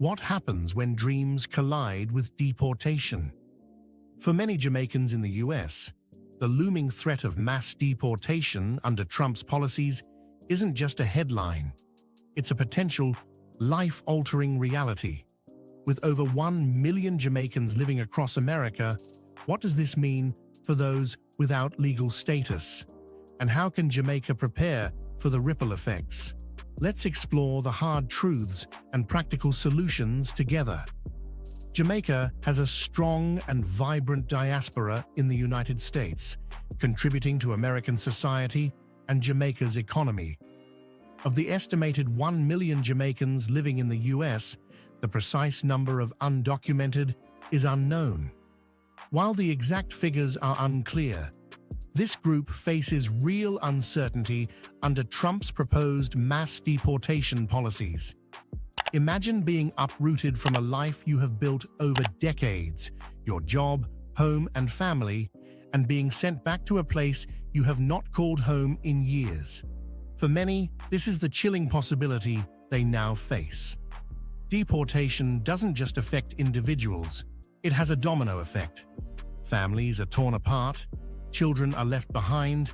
What happens when dreams collide with deportation? For many Jamaicans in the US, the looming threat of mass deportation under Trump's policies isn't just a headline. It's a potential life-altering reality. With over 1 million Jamaicans living across America, what does this mean for those without legal status? And how can Jamaica prepare for the ripple effects? Let's explore the hard truths and practical solutions together. Jamaica has a strong and vibrant diaspora in the United States, contributing to American society and Jamaica's economy. Of the estimated 1 million Jamaicans living in the US, the precise number of undocumented is unknown. While the exact figures are unclear, this group faces real uncertainty under Trump's proposed mass deportation policies. Imagine being uprooted from a life you have built over decades, your job, home, and family, and being sent back to a place you have not called home in years. For many, this is the chilling possibility they now face. Deportation doesn't just affect individuals, it has a domino effect. Families are torn apart, children are left behind,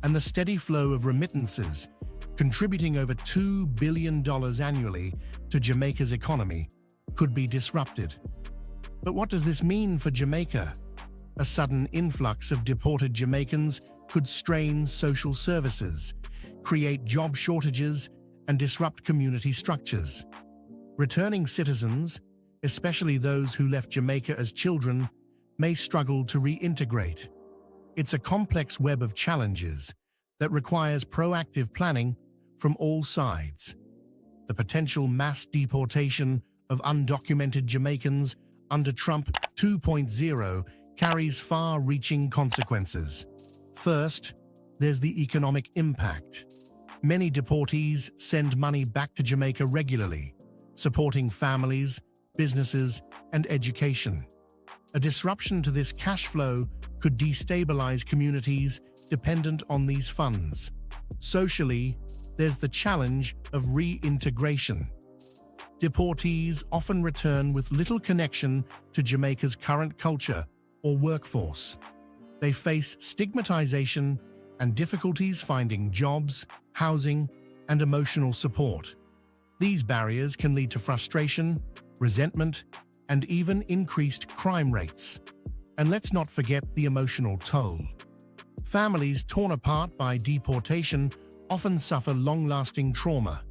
and the steady flow of remittances, contributing over $2 billion annually to Jamaica's economy, could be disrupted. But what does this mean for Jamaica? A sudden influx of deported Jamaicans could strain social services, create job shortages, and disrupt community structures. Returning citizens, especially those who left Jamaica as children, may struggle to reintegrate. It's a complex web of challenges that requires proactive planning from all sides. The potential mass deportation of undocumented Jamaicans under Trump 2.0 carries far-reaching consequences. First, there's the economic impact. Many deportees send money back to Jamaica regularly, supporting families, businesses, and education. A disruption to this cash flow could destabilize communities dependent on these funds. Socially, there's the challenge of reintegration. Deportees often return with little connection to Jamaica's current culture or workforce. They face stigmatization and difficulties finding jobs, housing, and emotional support. These barriers can lead to frustration, resentment, and even increased crime rates. And let's not forget the emotional toll. Families torn apart by deportation often suffer long-lasting trauma.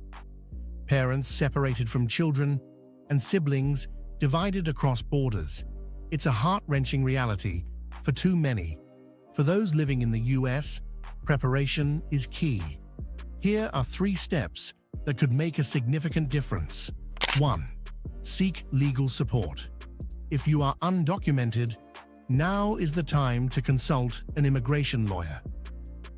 Parents separated from children, and siblings divided across borders. It's a heart-wrenching reality for too many. For those living in the US, preparation is key. Here are 3 steps that could make a significant difference. 1. Seek legal support. If you are undocumented, now is the time to consult an immigration lawyer.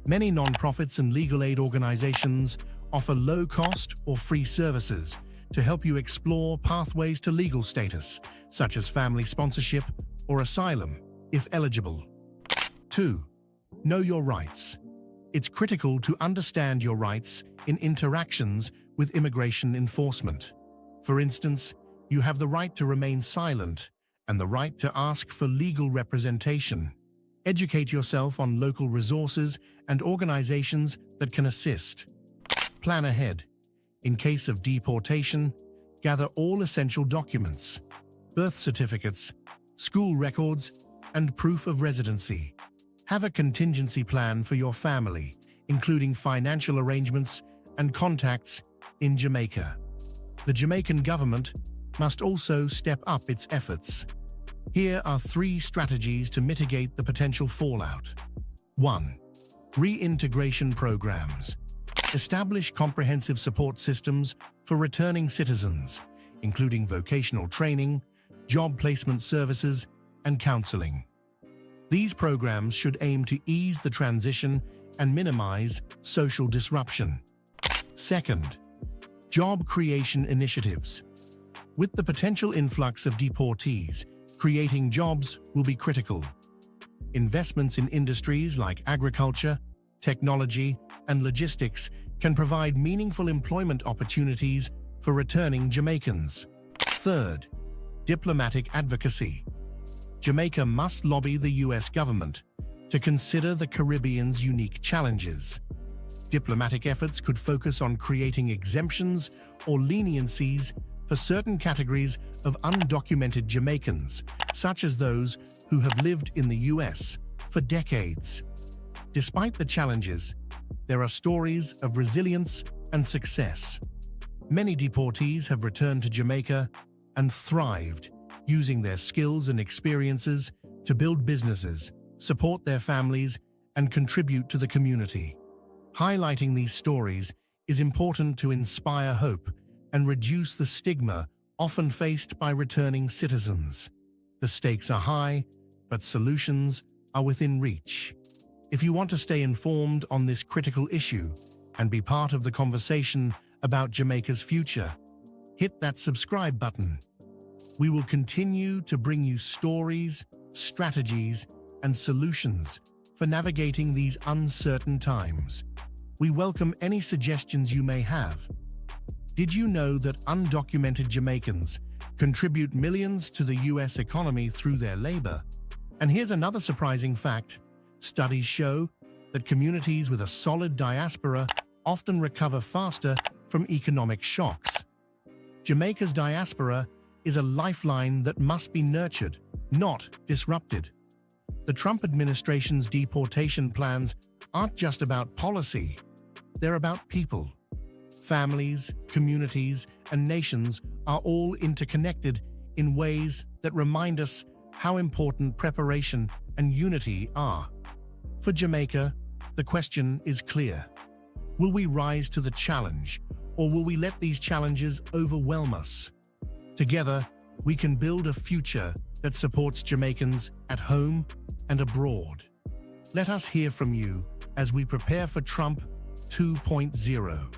Many nonprofits and legal aid organizations offer low-cost or free services to help you explore pathways to legal status, such as family sponsorship or asylum, if eligible. 2. Know your rights. It's critical to understand your rights in interactions with immigration enforcement. For instance, you have the right to remain silent and the right to ask for legal representation. Educate yourself on local resources and organizations that can assist. Plan ahead. In case of deportation, gather all essential documents: birth certificates, school records, and proof of residency. Have a contingency plan for your family, including financial arrangements and contacts in Jamaica. The Jamaican government must also step up its efforts. Here are 3 strategies to mitigate the potential fallout. 1. Reintegration programs. Establish comprehensive support systems for returning citizens, including vocational training, job placement services, and counseling. These programs should aim to ease the transition and minimize social disruption. 2nd, job creation initiatives. With the potential influx of deportees, creating jobs will be critical. Investments in industries like agriculture, technology, and logistics can provide meaningful employment opportunities for returning Jamaicans. Third, diplomatic advocacy. Jamaica must lobby the US government to consider the Caribbean's unique challenges. Diplomatic efforts could focus on creating exemptions or leniencies for certain categories of undocumented Jamaicans, such as those who have lived in the US for decades. Despite the challenges, there are stories of resilience and success. Many deportees have returned to Jamaica and thrived, using their skills and experiences to build businesses, support their families, and contribute to the community. Highlighting these stories is important to inspire hope and reduce the stigma often faced by returning citizens. The stakes are high, but solutions are within reach. If you want to stay informed on this critical issue and be part of the conversation about Jamaica's future, hit that subscribe button. We will continue to bring you stories, strategies, and solutions for navigating these uncertain times. We welcome any suggestions you may have. Did you know that undocumented Jamaicans contribute millions to the US economy through their labor? And here's another surprising fact. Studies show that communities with a solid diaspora often recover faster from economic shocks. Jamaica's diaspora is a lifeline that must be nurtured, not disrupted. The Trump administration's deportation plans aren't just about policy. They're about people. Families, communities, and nations are all interconnected in ways that remind us how important preparation and unity are. For Jamaica, the question is clear. Will we rise to the challenge, or will we let these challenges overwhelm us? Together, we can build a future that supports Jamaicans at home and abroad. Let us hear from you as we prepare for Trump 2.0.